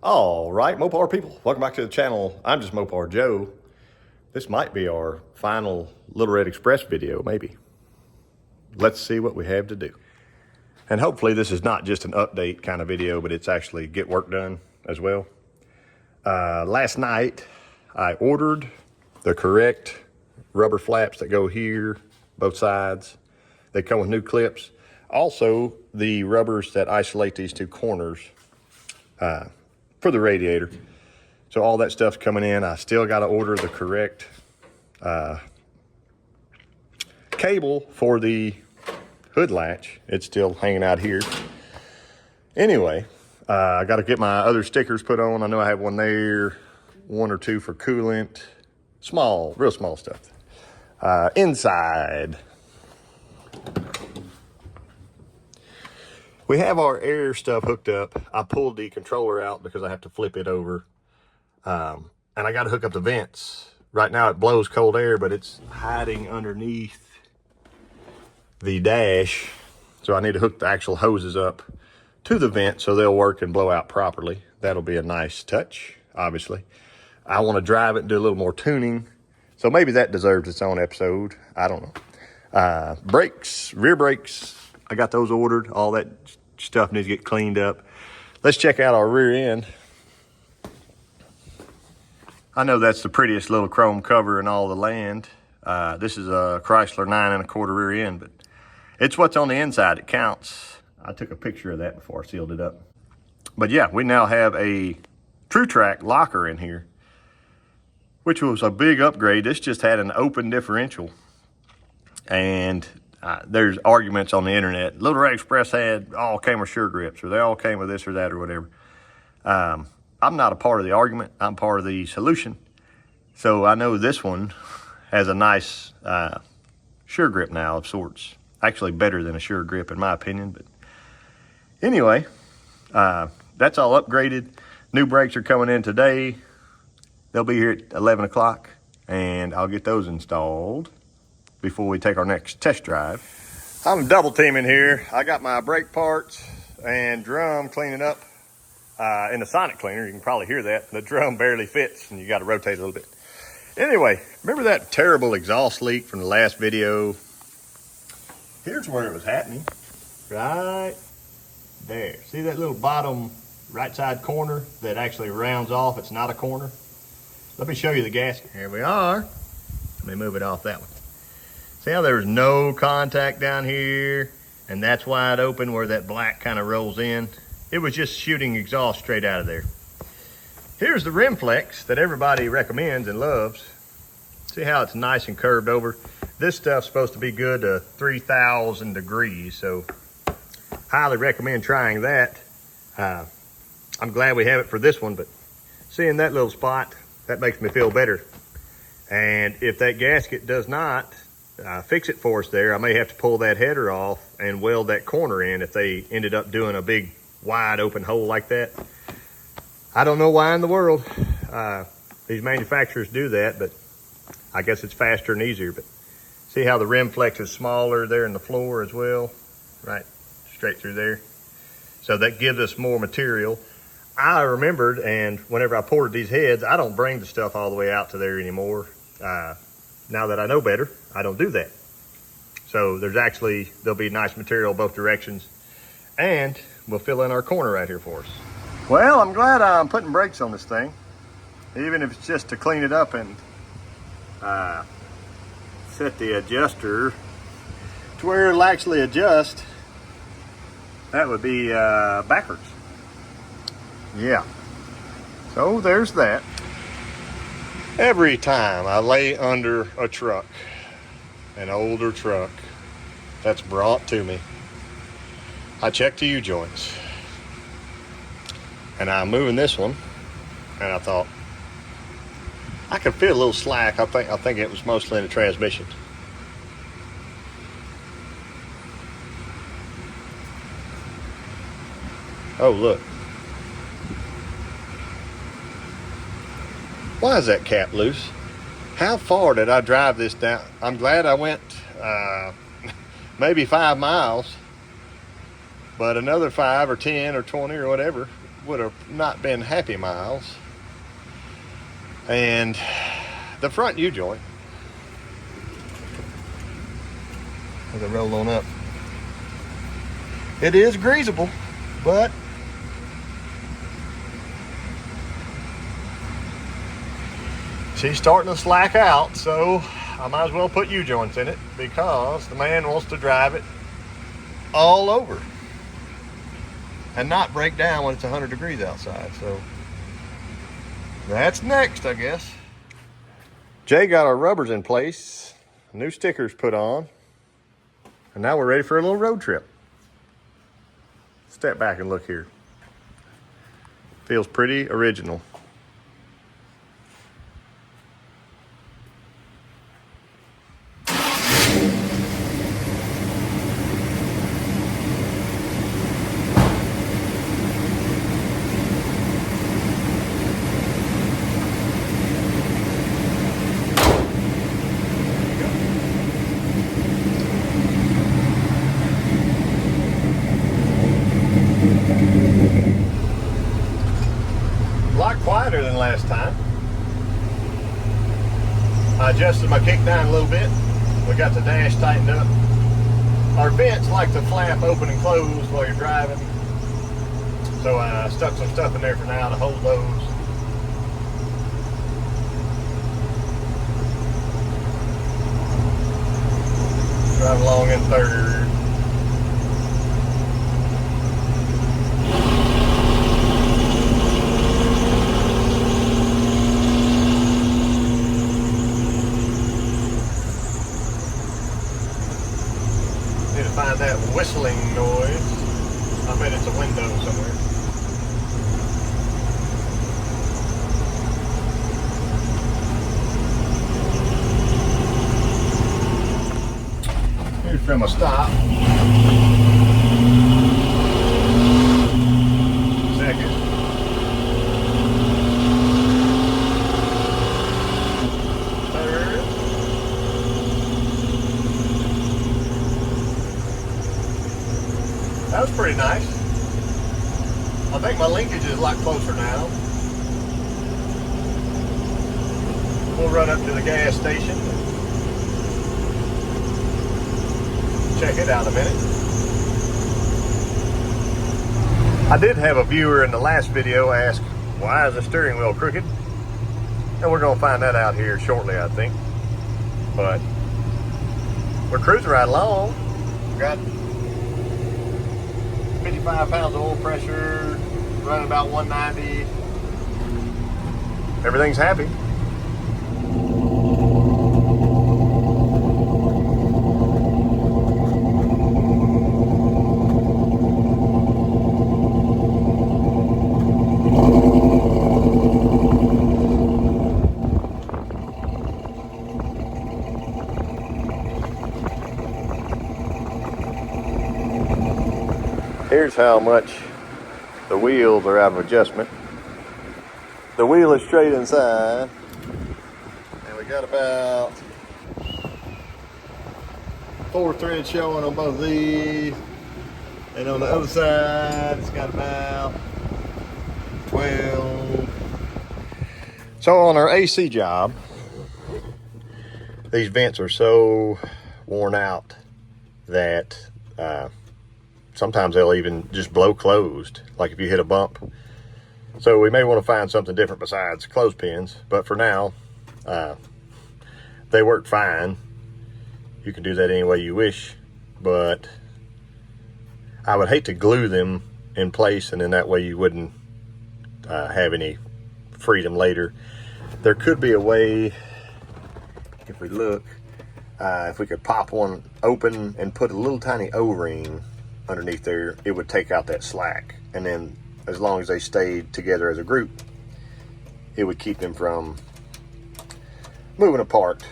All right, Mopar people, welcome back to the channel. I'm just Mopar Joe. This might be our final Little Red Express video, maybe. Let's see what we have to do. And hopefully this is not just an update kind of video, but it's actually get work done as well. Last night, I ordered the correct rubber flaps that go here, both sides. They come with new clips. Also, the rubbers that isolate these two corners for the radiator. So all that stuff's coming in. I still got to order the correct cable for the hood latch. It's still hanging out here. Anyway, I got to get my other stickers put on. I know I have one there, one or two for coolant. Small, real small stuff. Inside, we have our air stuff hooked up. I pulled the controller out because I have to flip it over. And I got to hook up the vents. Right now it blows cold air, but it's hiding underneath the dash. So I need to hook the actual hoses up to the vent so they'll work and blow out properly. That'll be a nice touch, obviously. I want to drive it and do a little more tuning. So maybe that deserves its own episode. I don't know. Brakes, rear brakes. I got those ordered. All that stuff needs to get cleaned up. Let's check out our rear end. I know that's the prettiest little chrome cover in all the land. This is a Chrysler 9 1/4 rear end, but it's what's on the inside that counts. I took a picture of that before I sealed it up. But yeah, we now have a True Track locker in here, which was a big upgrade. This just had an open differential. And there's arguments on the internet. Little Red Express all came with sure grips, or they all came with this or that or whatever. I'm not a part of the argument. I'm part of the solution. So I know this one has a nice sure grip now of sorts. Actually better than a sure grip in my opinion. But anyway, that's all upgraded. New brakes are coming in today. They'll be here at 11 o'clock, and I'll get those installed before we take our next test drive. I'm double teaming here. I got my brake parts and drum cleaning up in the sonic cleaner. You can probably hear that. The drum barely fits, and you got to rotate a little bit. Anyway, remember that terrible exhaust leak from the last video? Here's where it was happening. Right there. See that little bottom right side corner that actually rounds off? It's not a corner. Let me show you the gasket. Here we are. Let me move it off that one. See how there's no contact down here, and that's wide open where that black kind of rolls in? It was just shooting exhaust straight out of there. Here's the rim flex that everybody recommends and loves. See how it's nice and curved over? This stuff's supposed to be good to 3,000 degrees, so highly recommend trying that. I'm glad we have it for this one, but seeing that little spot, that makes me feel better. And if that gasket does not fix it for us there, I may have to pull that header off and weld that corner in if they ended up doing a big wide open hole like that. I don't know why in the world these manufacturers do that, but I guess it's faster and easier. But see how the rim flex is smaller there in the floor as well, right straight through there. So that gives us more material. I remembered, and whenever I ported these heads, I don't bring the stuff all the way out to there anymore. Now that I know better, I don't do that. So there'll be nice material both directions, and we'll fill in our corner right here for us. Well, I'm glad I'm putting brakes on this thing, even if it's just to clean it up and set the adjuster to where it'll actually adjust. That would be backwards. Yeah, so there's that. Every time I lay under a truck, an older truck that's brought to me, I check the U-joints. And I'm moving this one, and I thought, I could feel a little slack. I think it was mostly in the transmission. Oh, look. Why is that cap loose? How far did I drive this down? I'm glad I went maybe 5 miles, but another 5 or 10 or 20 or whatever would have not been happy miles. And the front U-joint, as I roll on up, it is greasable, but she's starting to slack out, so I might as well put U-joints in it because the man wants to drive it all over and not break down when it's 100 degrees outside. So that's next, I guess. Jay got our rubbers in place, new stickers put on, and now we're ready for a little road trip. Step back and look here. Feels pretty original. Quieter than last time. I adjusted my kick down a little bit. We got the dash tightened up. Our vents like to flap open and close while you're driving, so I stuck some stuff in there for now to hold those. Drive along in third. Find that whistling noise. I bet it's a window somewhere. Here's from a stop. Second. Third. That was pretty nice. I think my linkage is a lot closer now. We'll run up to the gas station. Check it out in a minute. I did have a viewer in the last video ask, why is the steering wheel crooked? And we're gonna find that out here shortly, I think. But we're cruising right along. We got 55 pounds of oil pressure, running about 190. Everything's happy. Here's how much the wheels are out of adjustment. The wheel is straight inside, and we got about 4 threads showing on both of these, and on the other side it's got about 12. So on our AC job, these vents are so worn out that sometimes they'll even just blow closed, like if you hit a bump. So we may want to find something different besides clothespins, but for now, they work fine. You can do that any way you wish, but I would hate to glue them in place, and then that way you wouldn't have any freedom later. There could be a way, if we look, if we could pop one open and put a little tiny O-ring underneath there, it would take out that slack, and then as long as they stayed together as a group, it would keep them from moving apart.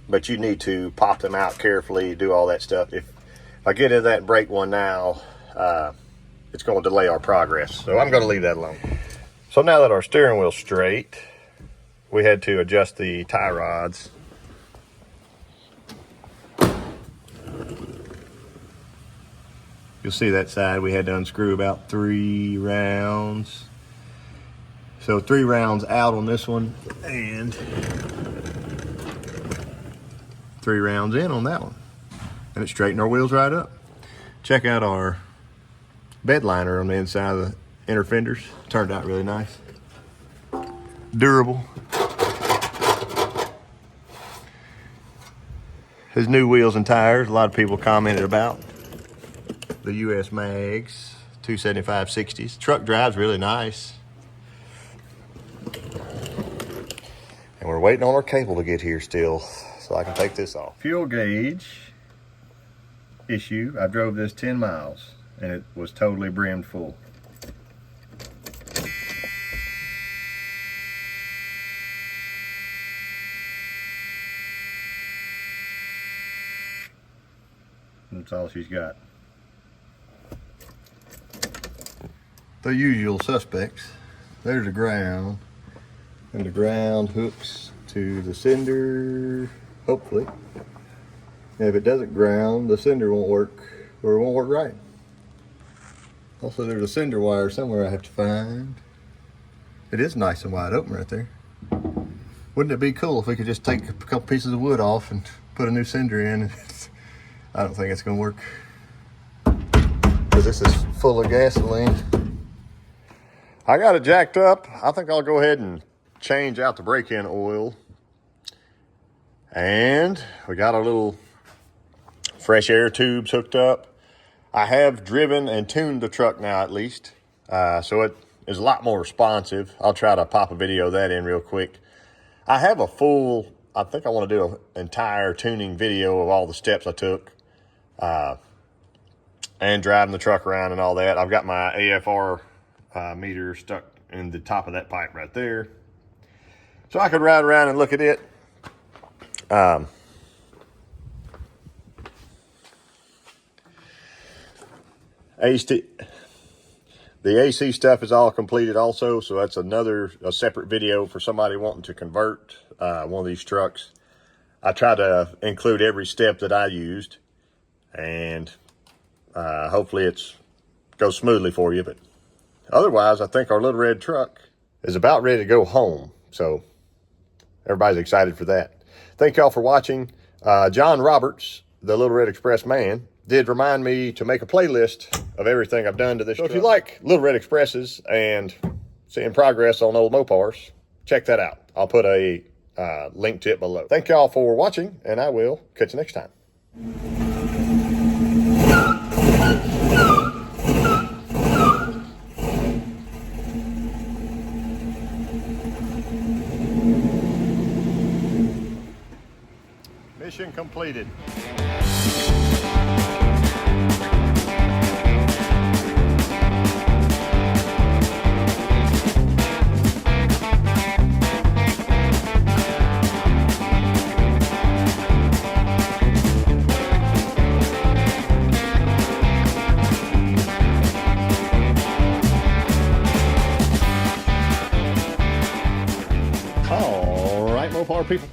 But you need to pop them out carefully, do all that stuff. If I get into that and break one now, it's going to delay our progress, so I'm going to leave that alone. So now that our steering wheel's straight, we had to adjust the tie rods. You'll see that side we had to unscrew about 3 rounds. So 3 rounds out on this one and 3 rounds in on that one. And it straightened our wheels right up. Check out our bed liner on the inside of the inner fenders. Turned out really nice. Durable. His new wheels and tires, a lot of people commented about. The US mags, 275/60s. Truck drives really nice. And we're waiting on our cable to get here still, so I can take this off. Fuel gauge issue. I drove this 10 miles and it was totally brimmed full. That's all she's got. The usual suspects. There's the ground, and the ground hooks to the cinder, hopefully. And if it doesn't ground, the cinder won't work, or it won't work right. Also, there's a cinder wire somewhere I have to find. It is nice and wide open right there. Wouldn't it be cool if we could just take a couple pieces of wood off and put a new cinder in? I don't think it's gonna work, because this is full of gasoline. I got it jacked up. I think I'll go ahead and change out the brake-in oil. And we got our little fresh air tubes hooked up. I have driven and tuned the truck now at least. So it is a lot more responsive. I'll try to pop a video of that in real quick. I have a full, I think I want to do an entire tuning video of all the steps I took. And driving the truck around and all that. I've got my AFR meter stuck in the top of that pipe right there, so I could ride around and look at it. The AC stuff is all completed also, so that's a separate video for somebody wanting to convert one of these trucks. I try to include every step that I used, and hopefully it goes smoothly for you. But otherwise, I think our little red truck is about ready to go home. So everybody's excited for that. Thank y'all for watching. John Roberts, the Little Red Express man, did remind me to make a playlist of everything I've done to this truck. If you like Little Red Expresses and seeing progress on old Mopars, check that out. I'll put a link to it below. Thank y'all for watching, and I will catch you next time. Mission completed. All right, Mopar people.